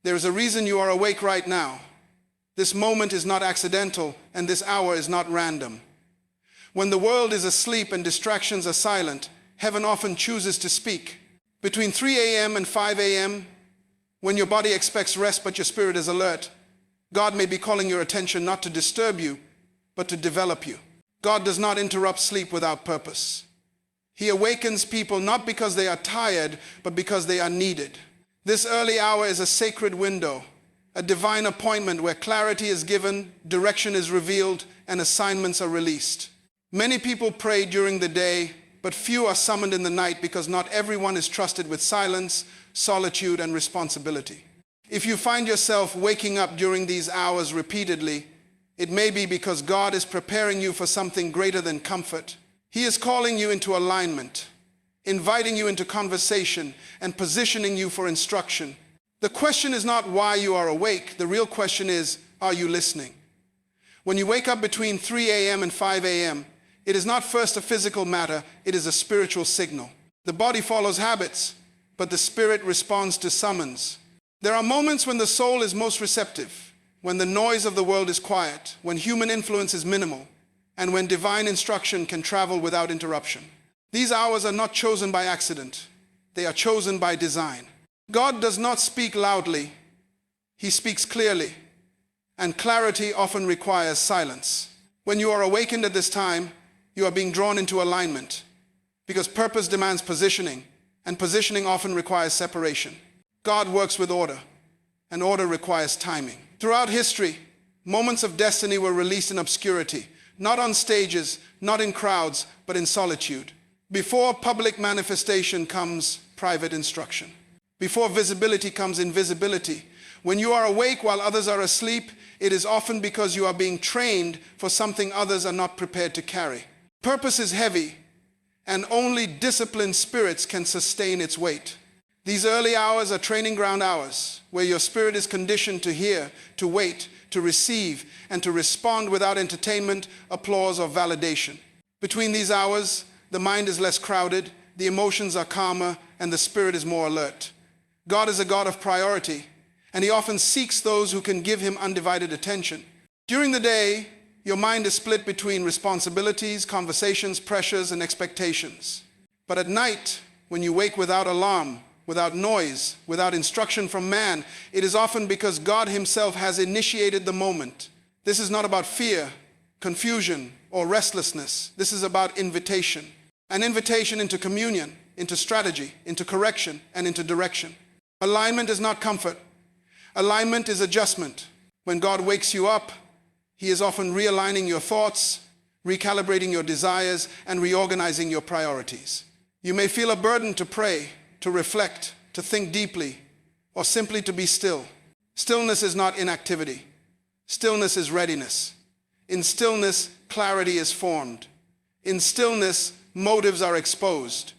There is a reason you are awake right now. This moment is not accidental, and this hour is not random. When the world is asleep and distractions are silent, heaven often chooses to speak. Between 3 a.m. and 5 a.m., when your body expects rest but your spirit is alert, God may be calling your attention not to disturb you, but to develop you. God does not interrupt sleep without purpose. He awakens people not because they are tired, but because they are needed. This early hour is a sacred window, a divine appointment where clarity is given, direction is revealed, and assignments are released. Many people pray during the day, but few are summoned in the night because not everyone is trusted with silence, solitude, and responsibility. If you find yourself waking up during these hours repeatedly, it may be because God is preparing you for something greater than comfort. He is calling you into alignment, inviting you into conversation, and positioning you for instruction. The question is not why you are awake. The real question is, are you listening? When you wake up between 3 a.m. and 5 a.m., it is not first a physical matter, it is a spiritual signal. The body follows habits, but the spirit responds to summons. There are moments when the soul is most receptive, when the noise of the world is quiet, when human influence is minimal, and when divine instruction can travel without interruption. These hours are not chosen by accident. They are chosen by design. God does not speak loudly. He speaks clearly, and clarity often requires silence. When you are awakened at this time, you are being drawn into alignment, because purpose demands positioning, and positioning often requires separation. God works with order, and order requires timing. Throughout history, moments of destiny were released in obscurity, not on stages, not in crowds, but in solitude. Before public manifestation comes private instruction. Before visibility comes invisibility. When you are awake while others are asleep, it is often because you are being trained for something others are not prepared to carry. Purpose is heavy, and only disciplined spirits can sustain its weight. These early hours are training ground hours, where your spirit is conditioned to hear, to wait, to receive, and to respond without entertainment, applause, or validation. Between these hours, the mind is less crowded, the emotions are calmer, and the spirit is more alert. God is a God of priority, and He often seeks those who can give Him undivided attention. During the day, your mind is split between responsibilities, conversations, pressures, and expectations. But at night, when you wake without alarm, without noise, without instruction from man, it is often because God Himself has initiated the moment. This is not about fear, confusion, or restlessness. This is about invitation. An invitation into communion, into strategy, into correction, and into direction. Alignment is not comfort. Alignment is adjustment. When God wakes you up, He is often realigning your thoughts, recalibrating your desires, and reorganizing your priorities. You may feel a burden to pray, to reflect, to think deeply, or simply to be still. Stillness is not inactivity. Stillness is readiness. In stillness, clarity is formed. In stillness, motives are exposed.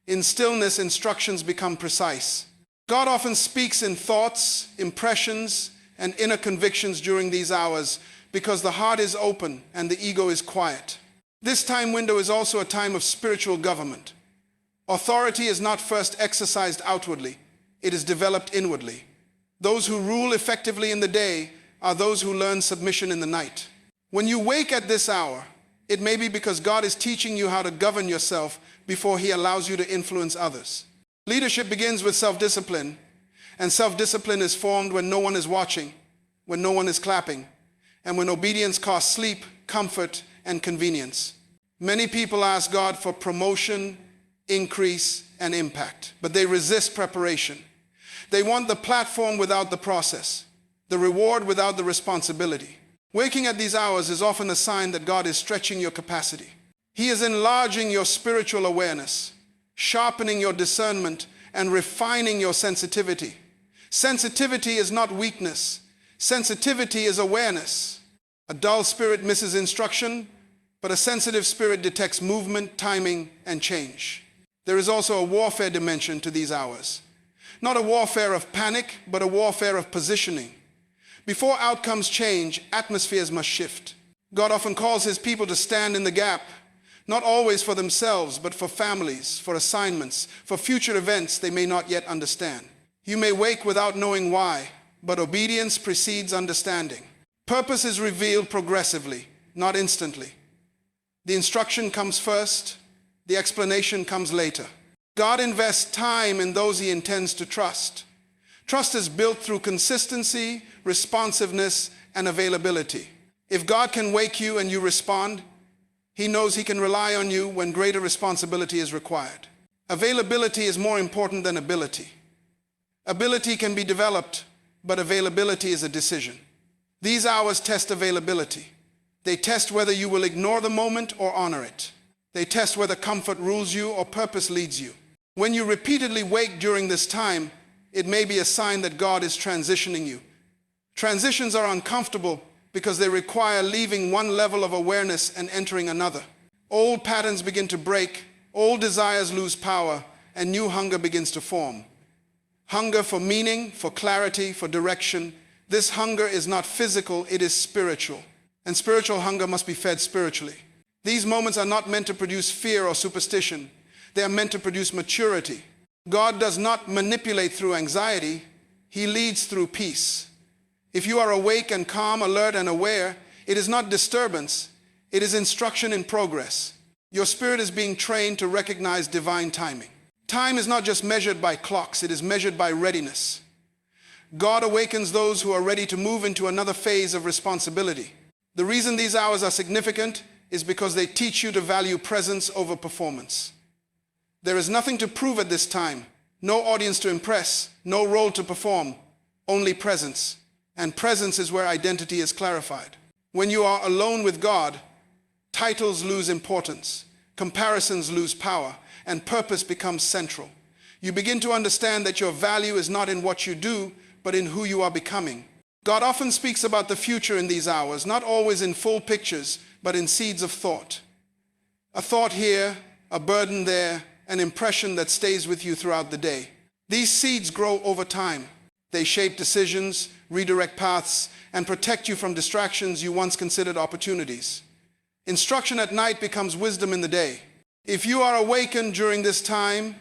In stillness, instructions become precise. God often speaks in thoughts, impressions, and inner convictions during these hours because the heart is open and the ego is quiet. This time window is also a time of spiritual government. Authority is not first exercised outwardly, it is developed inwardly. Those who rule effectively in the day are those who learn submission in the night. When you wake at this hour, it may be because God is teaching you how to govern yourself before He allows you to influence others. Leadership begins with self-discipline, and self-discipline is formed when no one is watching, when no one is clapping, and when obedience costs sleep, comfort, and convenience. Many people ask God for promotion, increase, and impact, but they resist preparation. They want the platform without the process, the reward without the responsibility. Waking at these hours is often a sign that God is stretching your capacity. He is enlarging your spiritual awareness, sharpening your discernment, and refining your sensitivity. Sensitivity is not weakness. Sensitivity is awareness. A dull spirit misses instruction, but a sensitive spirit detects movement, timing, and change. There is also a warfare dimension to these hours. Not a warfare of panic, but a warfare of positioning. Before outcomes change, atmospheres must shift. God often calls His people to stand in the gap, not always for themselves, but for families, for assignments, for future events they may not yet understand. You may wake without knowing why, but obedience precedes understanding. Purpose is revealed progressively, not instantly. The instruction comes first, the explanation comes later. God invests time in those he intends to trust. Trust is built through consistency, responsiveness, and availability. If God can wake you and you respond, he knows he can rely on you when greater responsibility is required. Availability is more important than ability. Ability can be developed, but availability is a decision. These hours test availability. They test whether you will ignore the moment or honor it. They test whether comfort rules you or purpose leads you. When you repeatedly wake during this time, it may be a sign that God is transitioning you. Transitions are uncomfortable because they require leaving one level of awareness and entering another. Old patterns begin to break, old desires lose power, and new hunger begins to form. Hunger for meaning, for clarity, for direction. This hunger is not physical, it is spiritual. And spiritual hunger must be fed spiritually. These moments are not meant to produce fear or superstition. They are meant to produce maturity. God does not manipulate through anxiety. He leads through peace. If you are awake and calm, alert and aware, it is not disturbance. It is instruction in progress. Your spirit is being trained to recognize divine timing. Time is not just measured by clocks. It is measured by readiness. God awakens those who are ready to move into another phase of responsibility. The reason these hours are significant is because they teach you to value presence over performance. There is nothing to prove at this time, no audience to impress, no role to perform, only presence. And presence is where identity is clarified. When you are alone with God, titles lose importance, comparisons lose power, and purpose becomes central. You begin to understand that your value is not in what you do, but in who you are becoming. God often speaks about the future in these hours, not always in full pictures, but in seeds of thought. A thought here, a burden there, an impression that stays with you throughout the day. These seeds grow over time. They shape decisions, redirect paths, and protect you from distractions you once considered opportunities. Instruction at night becomes wisdom in the day. If you are awakened during this time,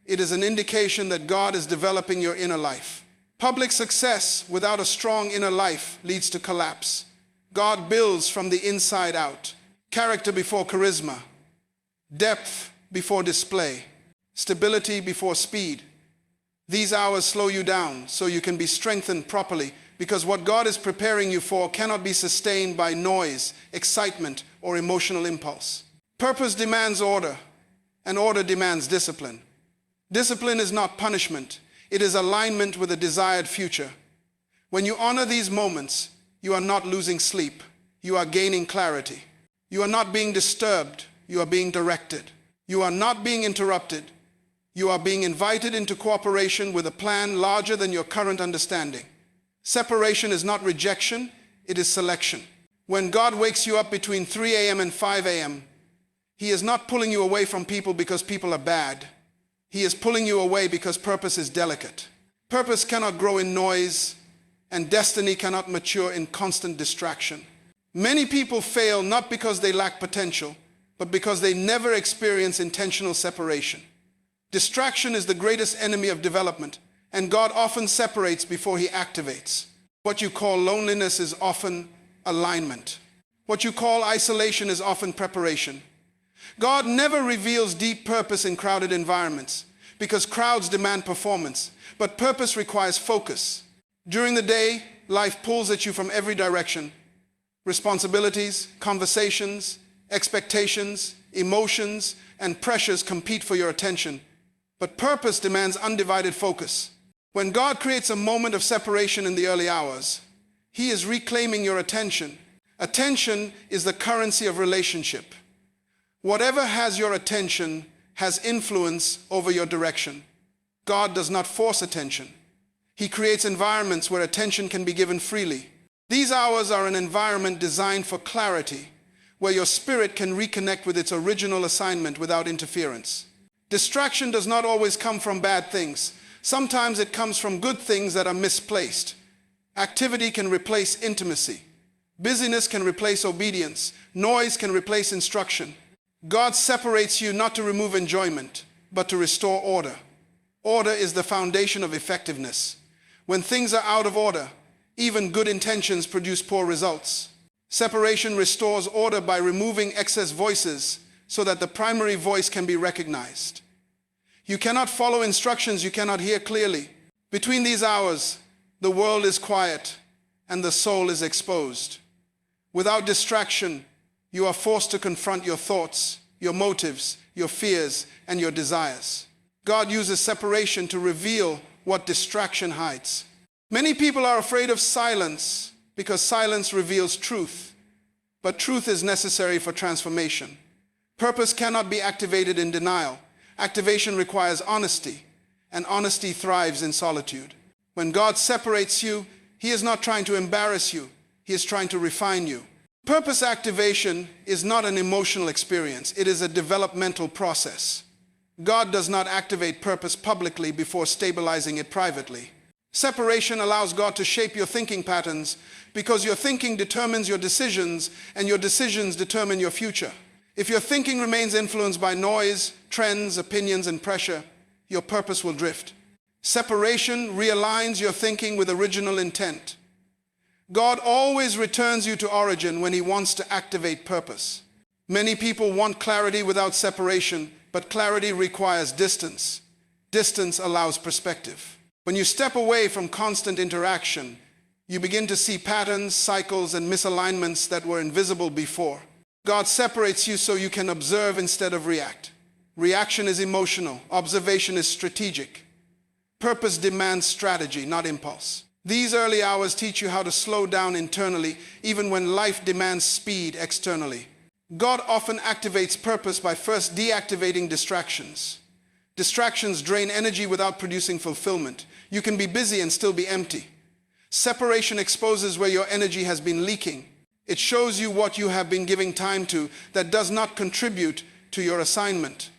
it is an indication that God is developing your inner life. Public success without a strong inner life leads to collapse. God builds from the inside out. Character before charisma. Depth before display. Stability before speed. These hours slow you down so you can be strengthened properly, because what God is preparing you for cannot be sustained by noise, excitement, or emotional impulse. Purpose demands order, and order demands discipline. Discipline is not punishment. It is alignment with a desired future. When you honor these moments, you are not losing sleep. You are gaining clarity. You are not being disturbed. You are being directed. You are not being interrupted. You are being invited into cooperation with a plan larger than your current understanding. Separation is not rejection, it is selection. When God wakes you up between 3 a.m. and 5 a.m., he is not pulling you away from people because people are bad. He is pulling you away because purpose is delicate. Purpose cannot grow in noise, and destiny cannot mature in constant distraction. Many people fail not because they lack potential, but because they never experience intentional separation. Distraction is the greatest enemy of development, and God often separates before he activates. What you call loneliness is often alignment. What you call isolation is often preparation. God never reveals deep purpose in crowded environments, because crowds demand performance, but purpose requires focus. During the day, life pulls at you from every direction. Responsibilities, conversations, expectations, emotions, and pressures compete for your attention. But purpose demands undivided focus. When God creates a moment of separation in the early hours, he is reclaiming your attention. Attention is the currency of relationship. Whatever has your attention has influence over your direction. God does not force attention. He creates environments where attention can be given freely. These hours are an environment designed for clarity, where your spirit can reconnect with its original assignment without interference. Distraction does not always come from bad things. Sometimes it comes from good things that are misplaced. Activity can replace intimacy. Busyness can replace obedience. Noise can replace instruction. God separates you not to remove enjoyment, but to restore order. Order is the foundation of effectiveness. When things are out of order, even good intentions produce poor results. Separation restores order by removing excess voices so that the primary voice can be recognized. You cannot follow instructions you cannot hear clearly. Between these hours, the world is quiet and the soul is exposed. Without distraction, you are forced to confront your thoughts, your motives, your fears, and your desires. God uses separation to reveal what distraction hides. Many people are afraid of silence because silence reveals truth, but truth is necessary for transformation. Purpose cannot be activated in denial. Activation requires honesty, and honesty thrives in solitude. When God separates you, He is not trying to embarrass you. He is trying to refine you. Purpose activation is not an emotional experience. It is a developmental process. God does not activate purpose publicly before stabilizing it privately. Separation allows God to shape your thinking patterns because your thinking determines your decisions and your decisions determine your future. If your thinking remains influenced by noise, trends, opinions, and pressure, your purpose will drift. Separation realigns your thinking with original intent. God always returns you to origin when He wants to activate purpose. Many people want clarity without separation, but clarity requires distance. Distance allows perspective. When you step away from constant interaction, you begin to see patterns, cycles, and misalignments that were invisible before. God separates you so you can observe instead of react. Reaction is emotional. Observation is strategic. Purpose demands strategy, not impulse. These early hours teach you how to slow down internally, even when life demands speed externally. God often activates purpose by first deactivating distractions. Distractions drain energy without producing fulfillment. You can be busy and still be empty. Separation exposes where your energy has been leaking. It shows you what you have been giving time to that does not contribute to your assignment.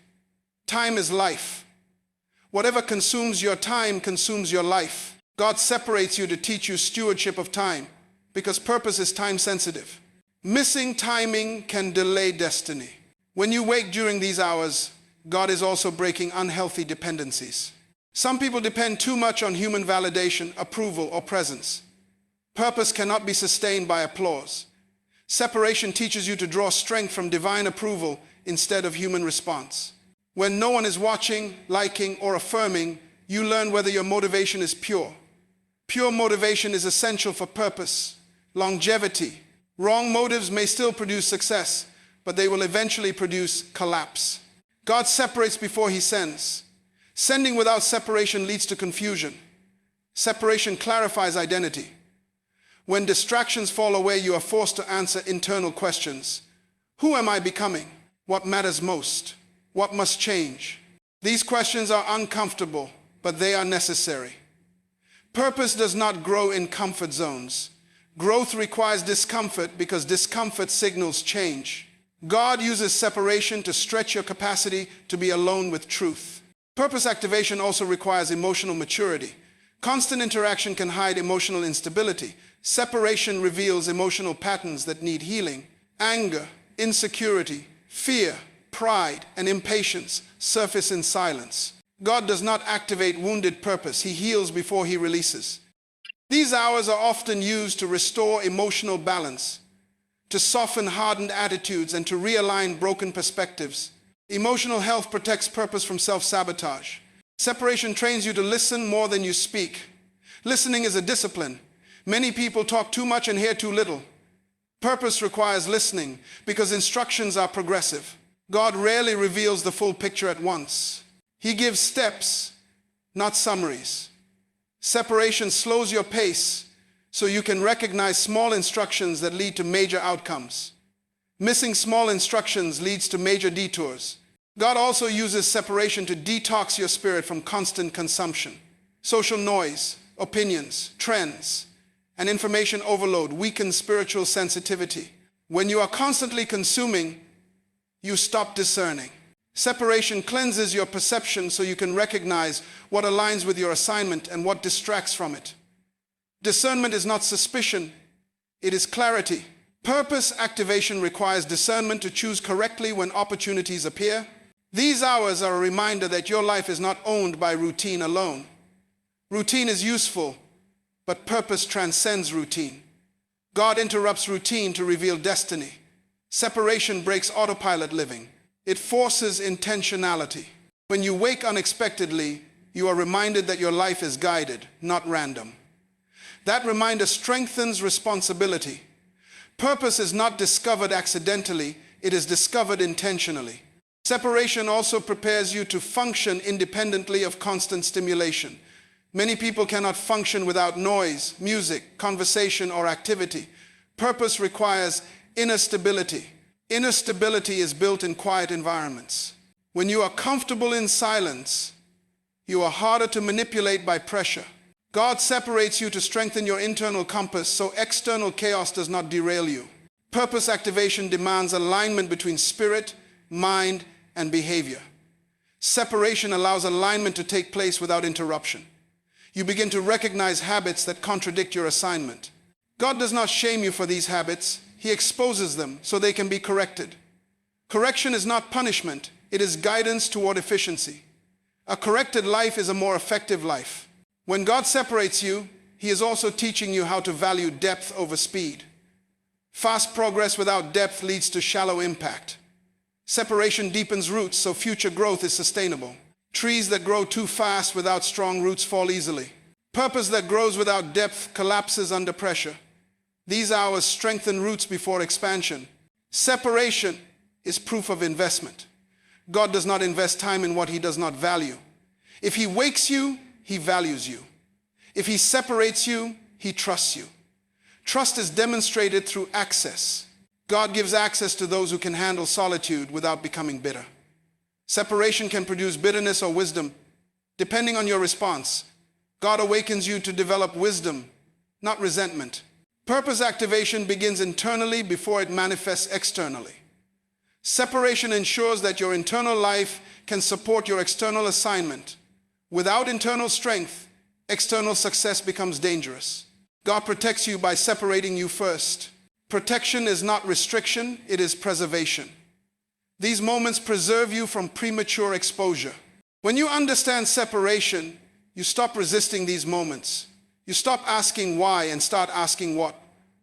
Time is life. Whatever consumes your time consumes your life. God separates you to teach you stewardship of time because purpose is time sensitive. Missing timing can delay destiny. When you wake during these hours, God is also breaking unhealthy dependencies. Some people depend too much on human validation, approval, or presence. Purpose cannot be sustained by applause. Separation teaches you to draw strength from divine approval instead of human response. When no one is watching, liking, or affirming, you learn whether your motivation is pure. Pure motivation is essential for purpose, longevity. Wrong motives may still produce success, but they will eventually produce collapse. God separates before He sends. Sending without separation leads to confusion. Separation clarifies identity. When distractions fall away, you are forced to answer internal questions. Who am I becoming? What matters most? What must change? These questions are uncomfortable, but they are necessary. Purpose does not grow in comfort zones. Growth requires discomfort because discomfort signals change. God uses separation to stretch your capacity to be alone with truth. Purpose activation also requires emotional maturity. Constant interaction can hide emotional instability. Separation reveals emotional patterns that need healing. Anger, insecurity, fear, pride, and impatience surface in silence. God does not activate wounded purpose. He heals before He releases. These hours are often used to restore emotional balance, to soften hardened attitudes, and to realign broken perspectives. Emotional health protects purpose from self-sabotage. Separation trains you to listen more than you speak. Listening is a discipline. Many people talk too much and hear too little. Purpose requires listening because instructions are progressive. God rarely reveals the full picture at once. He gives steps, not summaries. Separation slows your pace so you can recognize small instructions that lead to major outcomes. Missing small instructions leads to major detours. God also uses separation to detox your spirit from constant consumption. Social noise, opinions, trends, and information overload weaken spiritual sensitivity. When you are constantly consuming, you stop discerning. Separation cleanses your perception so you can recognize what aligns with your assignment and what distracts from it. Discernment is not suspicion, it is clarity. Purpose activation requires discernment to choose correctly when opportunities appear. These hours are a reminder that your life is not owned by routine alone. Routine is useful, but purpose transcends routine. God interrupts routine to reveal destiny. Separation breaks autopilot living. It forces intentionality. When you wake unexpectedly, you are reminded that your life is guided, not random. That reminder strengthens responsibility. Purpose is not discovered accidentally, it is discovered intentionally. Separation also prepares you to function independently of constant stimulation. Many people cannot function without noise, music, conversation, or activity. Purpose requires inner stability. Inner stability is built in quiet environments. When you are comfortable in silence, you are harder to manipulate by pressure. God separates you to strengthen your internal compass so external chaos does not derail you. Purpose activation demands alignment between spirit, mind, and behavior. Separation allows alignment to take place without interruption. You begin to recognize habits that contradict your assignment. God does not shame you for these habits. He exposes them so they can be corrected. Correction is not punishment. It is guidance toward efficiency. A corrected life is a more effective life. When God separates you, He is also teaching you how to value depth over speed. Fast progress without depth leads to shallow impact. Separation deepens roots so future growth is sustainable. Trees that grow too fast without strong roots fall easily. Purpose that grows without depth collapses under pressure. These hours strengthen roots before expansion. Separation is proof of investment. God does not invest time in what He does not value. If He wakes you, He values you. If He separates you, He trusts you. Trust is demonstrated through access. God gives access to those who can handle solitude without becoming bitter. Separation can produce bitterness or wisdom, depending on your response. God awakens you to develop wisdom, not resentment. Purpose activation begins internally before it manifests externally. Separation ensures that your internal life can support your external assignment. Without internal strength, external success becomes dangerous. God protects you by separating you first. Protection is not restriction, it is preservation. These moments preserve you from premature exposure. When you understand separation, you stop resisting these moments. You stop asking why and start asking what.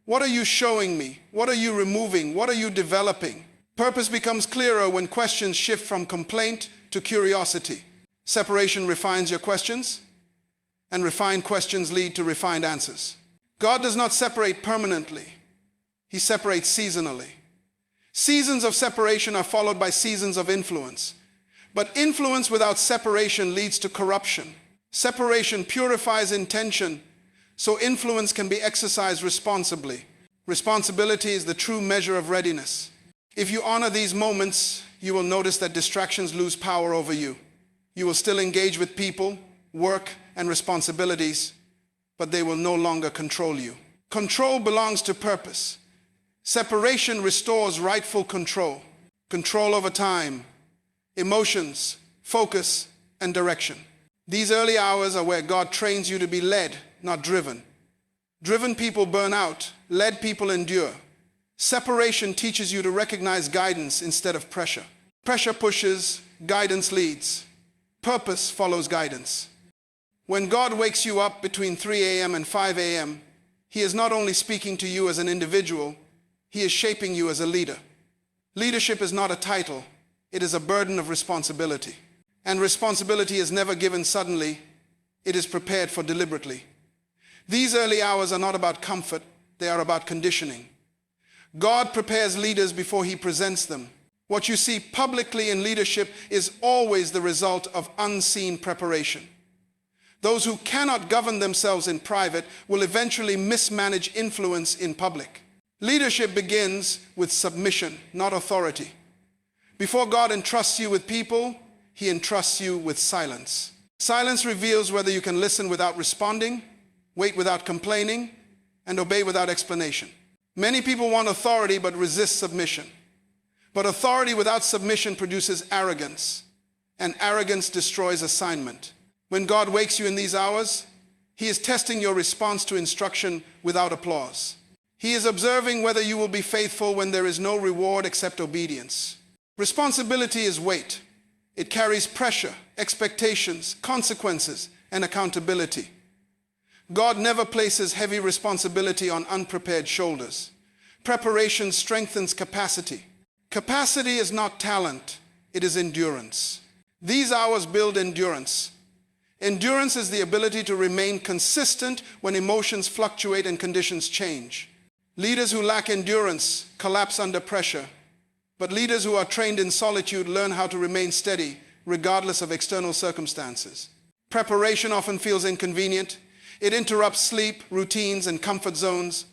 What are you showing me? What are you removing? What are you developing? Purpose becomes clearer when questions shift from complaint to curiosity. Separation refines your questions, and refined questions lead to refined answers. God does not separate permanently. He separates seasonally. Seasons of separation are followed by seasons of influence. But influence without separation leads to corruption. Separation purifies intention, so influence can be exercised responsibly. Responsibility is the true measure of readiness. If you honor these moments, you will notice that distractions lose power over you. You will still engage with people, work, and responsibilities, but they will no longer control you. Control belongs to purpose. Separation restores rightful control. Control over time, emotions, focus, and direction. These early hours are where God trains you to be led, not driven. Driven people burn out, led people endure. Separation teaches you to recognize guidance instead of pressure. Pressure pushes, guidance leads. Purpose follows guidance. When God wakes you up between 3 a.m. and 5 a.m., He is not only speaking to you as an individual, He is shaping you as a leader. Leadership is not a title, it is a burden of responsibility. And responsibility is never given suddenly, it is prepared for deliberately. These early hours are not about comfort, they are about conditioning. God prepares leaders before He presents them. What you see publicly in leadership is always the result of unseen preparation. Those who cannot govern themselves in private will eventually mismanage influence in public. Leadership begins with submission, not authority. Before God entrusts you with people, He entrusts you with silence. Silence reveals whether you can listen without responding, wait without complaining, and obey without explanation. Many people want authority but resist submission. But authority without submission produces arrogance, and arrogance destroys assignment. When God wakes you in these hours, He is testing your response to instruction without applause. He is observing whether you will be faithful when there is no reward except obedience. Responsibility is weight. It carries pressure, expectations, consequences, and accountability. God never places heavy responsibility on unprepared shoulders. Preparation strengthens capacity. Capacity is not talent, it is endurance. These hours build endurance. Endurance is the ability to remain consistent when emotions fluctuate and conditions change. Leaders who lack endurance collapse under pressure, but leaders who are trained in solitude learn how to remain steady regardless of external circumstances. Preparation often feels inconvenient. It interrupts sleep, routines, and comfort zones.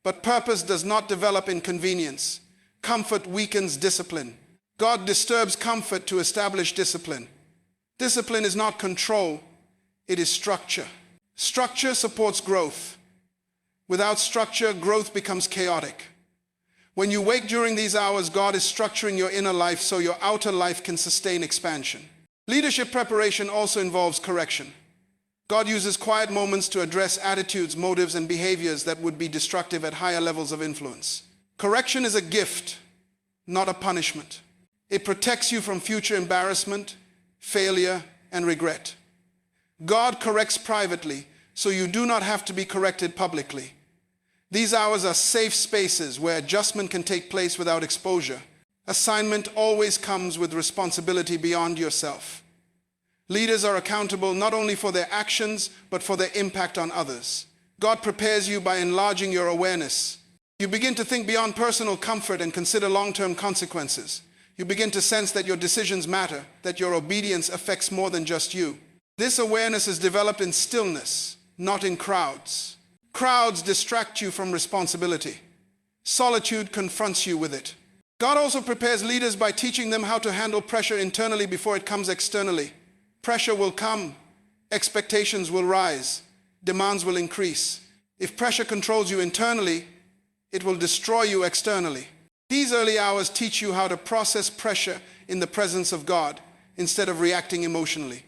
But purpose does not develop in convenience. Comfort weakens discipline. God disturbs comfort to establish discipline. Discipline is not control, it is structure. Structure supports growth. Without structure, growth becomes chaotic. When you wake during these hours, God is structuring your inner life so your outer life can sustain expansion. Leadership preparation also involves correction. God uses quiet moments to address attitudes, motives, and behaviors that would be destructive at higher levels of influence. Correction is a gift, not a punishment. It protects you from future embarrassment, failure, and regret. God corrects privately, so you do not have to be corrected publicly. These hours are safe spaces where adjustment can take place without exposure. Assignment always comes with responsibility beyond yourself. Leaders are accountable not only for their actions, but for their impact on others. God prepares you by enlarging your awareness. You begin to think beyond personal comfort and consider long-term consequences. You begin to sense that your decisions matter, that your obedience affects more than just you. This awareness is developed in stillness, not in crowds. Crowds distract you from responsibility. Solitude confronts you with it. God also prepares leaders by teaching them how to handle pressure internally before it comes externally. Pressure will come, expectations will rise, demands will increase. If pressure controls you internally, it will destroy you externally. These early hours teach you how to process pressure in the presence of God instead of reacting emotionally.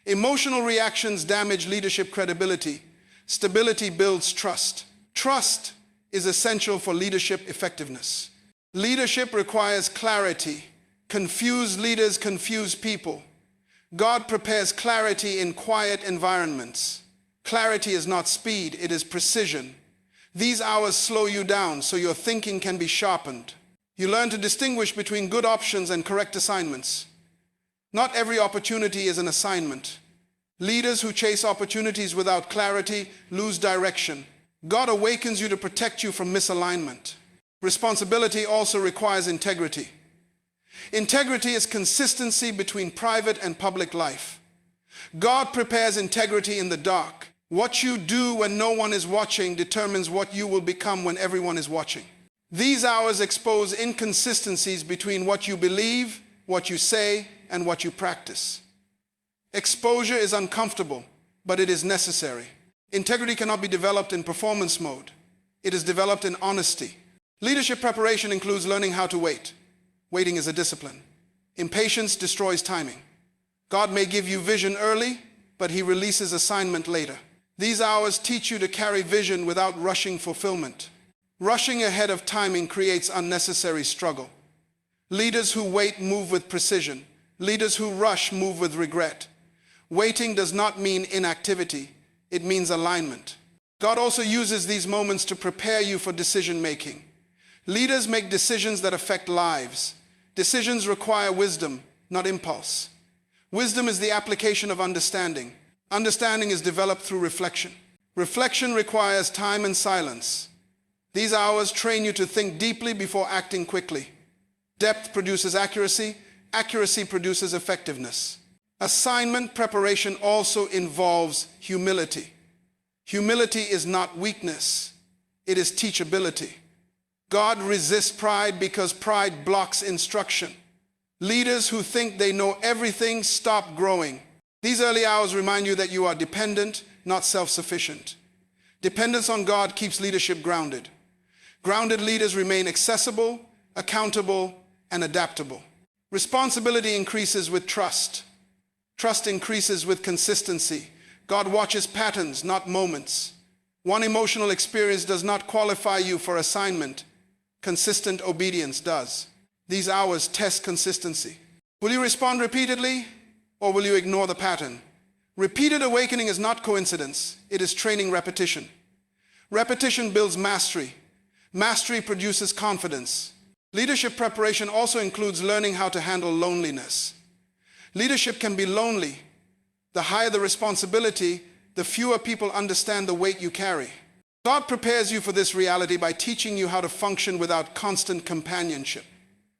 Emotional reactions damage leadership credibility. Stability builds trust. Trust is essential for leadership effectiveness. Leadership requires clarity. Confused leaders confuse people. God prepares clarity in quiet environments. Clarity is not speed, it is precision. These hours slow you down so your thinking can be sharpened. You learn to distinguish between good options and correct assignments. Not every opportunity is an assignment. Leaders who chase opportunities without clarity lose direction. God awakens you to protect you from misalignment. Responsibility also requires integrity. Integrity is consistency between private and public life. God prepares integrity in the dark. What you do when no one is watching determines what you will become when everyone is watching. These hours expose inconsistencies between what you believe, what you say, and what you practice. Exposure is uncomfortable, but it is necessary. Integrity cannot be developed in performance mode. It is developed in honesty. Leadership preparation includes learning how to wait. Waiting is a discipline. Impatience destroys timing. God may give you vision early, but He releases assignment later. These hours teach you to carry vision without rushing fulfillment. Rushing ahead of timing creates unnecessary struggle. Leaders who wait move with precision. Leaders who rush move with regret. Waiting does not mean inactivity. It means alignment. God also uses these moments to prepare you for decision-making. Leaders make decisions that affect lives. Decisions require wisdom, not impulse. Wisdom is the application of understanding. Understanding is developed through reflection. Reflection requires time and silence. These hours train you to think deeply before acting quickly. Depth produces accuracy. Accuracy produces effectiveness. Assignment preparation also involves humility. Humility is not weakness. It is teachability. God resists pride because pride blocks instruction. Leaders who think they know everything stop growing. These early hours remind you that you are dependent, not self-sufficient. Dependence on God keeps leadership grounded. Grounded leaders remain accessible, accountable, and adaptable. Responsibility increases with trust. Trust increases with consistency. God watches patterns, not moments. One emotional experience does not qualify you for assignment. Consistent obedience does. These hours test consistency. Will you respond repeatedly, or will you ignore the pattern? Repeated awakening is not coincidence. It is training repetition. Repetition builds mastery. Mastery produces confidence. Leadership preparation also includes learning how to handle loneliness. Leadership can be lonely. The higher the responsibility, the fewer people understand the weight you carry. God prepares you for this reality by teaching you how to function without constant companionship.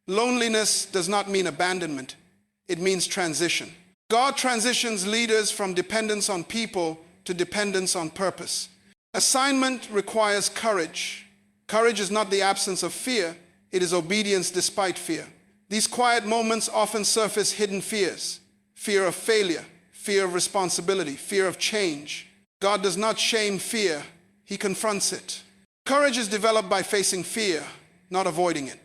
Loneliness does not mean abandonment. It means transition. God transitions leaders from dependence on people to dependence on purpose. Assignment requires courage. Courage is not the absence of fear. It is obedience despite fear. These quiet moments often surface hidden fears. Fear of failure, fear of responsibility, fear of change. God does not shame fear. He confronts it. Courage is developed by facing fear, not avoiding it.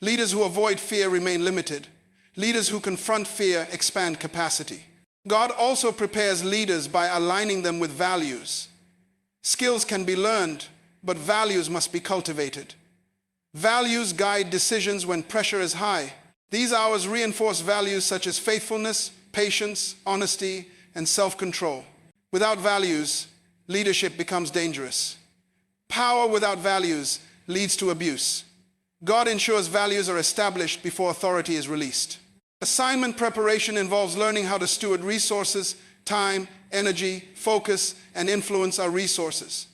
Leaders who avoid fear remain limited. Leaders who confront fear expand capacity. God also prepares leaders by aligning them with values. Skills can be learned, but values must be cultivated. Values guide decisions when pressure is high. These hours reinforce values such as faithfulness, patience, honesty, and self-control. Without values, leadership becomes dangerous. Power without values leads to abuse. God ensures values are established before authority is released. Assignment preparation involves learning how to steward resources, time, energy, focus, and influence our resources.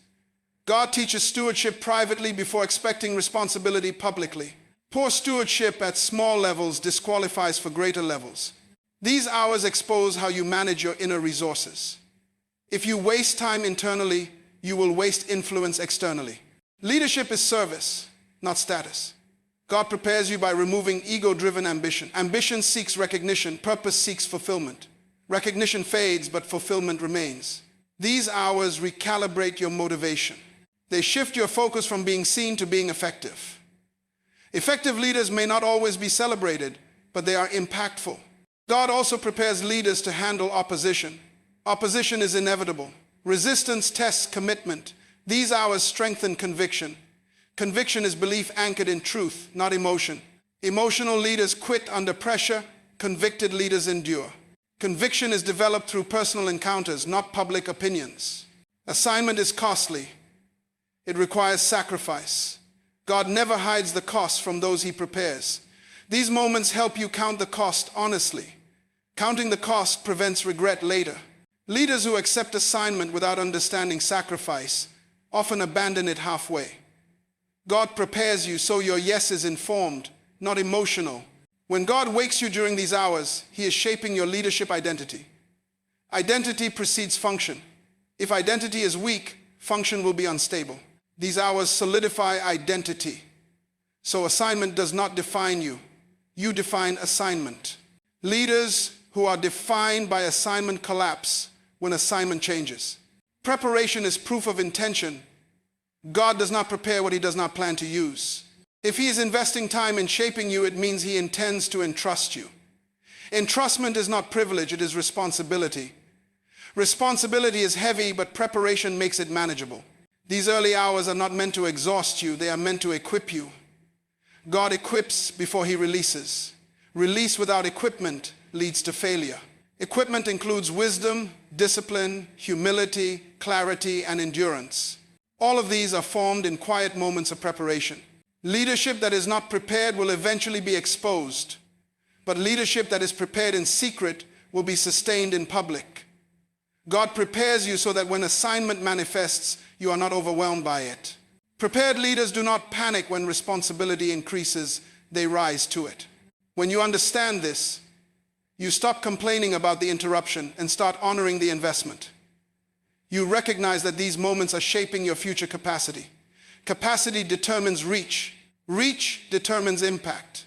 God teaches stewardship privately before expecting responsibility publicly. Poor stewardship at small levels disqualifies for greater levels. These hours expose how you manage your inner resources. If you waste time internally, you will waste influence externally. Leadership is service, not status. God prepares you by removing ego-driven ambition. Ambition seeks recognition, purpose seeks fulfillment. Recognition fades, but fulfillment remains. These hours recalibrate your motivation. They shift your focus from being seen to being effective. Effective leaders may not always be celebrated, but they are impactful. God also prepares leaders to handle opposition. Opposition is inevitable. Resistance tests commitment. These hours strengthen conviction. Conviction is belief anchored in truth, not emotion. Emotional leaders quit under pressure. Convicted leaders endure. Conviction is developed through personal encounters, not public opinions. Assignment is costly. It requires sacrifice. God never hides the cost from those he prepares. These moments help you count the cost honestly. Counting the cost prevents regret later. Leaders who accept assignment without understanding sacrifice often abandon it halfway. God prepares you so your yes is informed, not emotional. When God wakes you during these hours, he is shaping your leadership identity. Identity precedes function. If identity is weak, function will be unstable. These hours solidify identity. So assignment does not define you. You define assignment. Leaders who are defined by assignment collapse when assignment changes. Preparation is proof of intention. God does not prepare what he does not plan to use. If he is investing time in shaping you, it means he intends to entrust you. Entrustment is not privilege, it is responsibility. Responsibility is heavy, but preparation makes it manageable. These early hours are not meant to exhaust you, they are meant to equip you. God equips before he releases. Release without equipment leads to failure. Equipment includes wisdom, discipline, humility, clarity, and endurance. All of these are formed in quiet moments of preparation. Leadership that is not prepared will eventually be exposed, but leadership that is prepared in secret will be sustained in public. God prepares you so that when assignment manifests, you are not overwhelmed by it. Prepared leaders do not panic when responsibility increases, they rise to it. When you understand this, you stop complaining about the interruption and start honoring the investment. You recognize that these moments are shaping your future capacity. Capacity determines reach. Reach determines impact.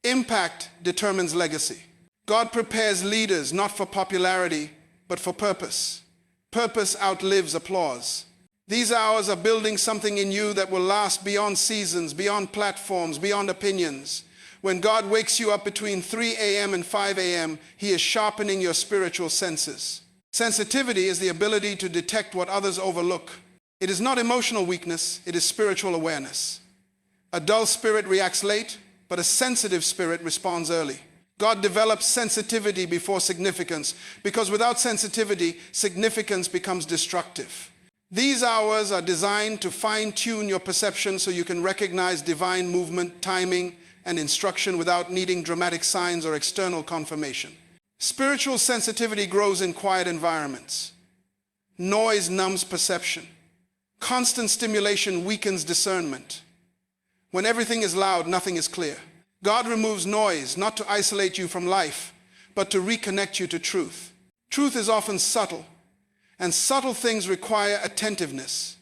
Impact determines legacy. God prepares leaders not for popularity, but for purpose. Purpose outlives applause. These hours are building something in you that will last beyond seasons, beyond platforms, beyond opinions. When God wakes you up between 3 a.m. and 5 a.m., he is sharpening your spiritual senses. Sensitivity is the ability to detect what others overlook. It is not emotional weakness, it is spiritual awareness. A dull spirit reacts late, but a sensitive spirit responds early. God develops sensitivity before significance, because without sensitivity, significance becomes destructive. These hours are designed to fine-tune your perception so you can recognize divine movement, timing, and instruction without needing dramatic signs or external confirmation. Spiritual sensitivity grows in quiet environments. Noise numbs perception. Constant stimulation weakens discernment. When everything is loud, nothing is clear. God removes noise, not to isolate you from life, but to reconnect you to truth. Truth is often subtle, and subtle things require attentiveness.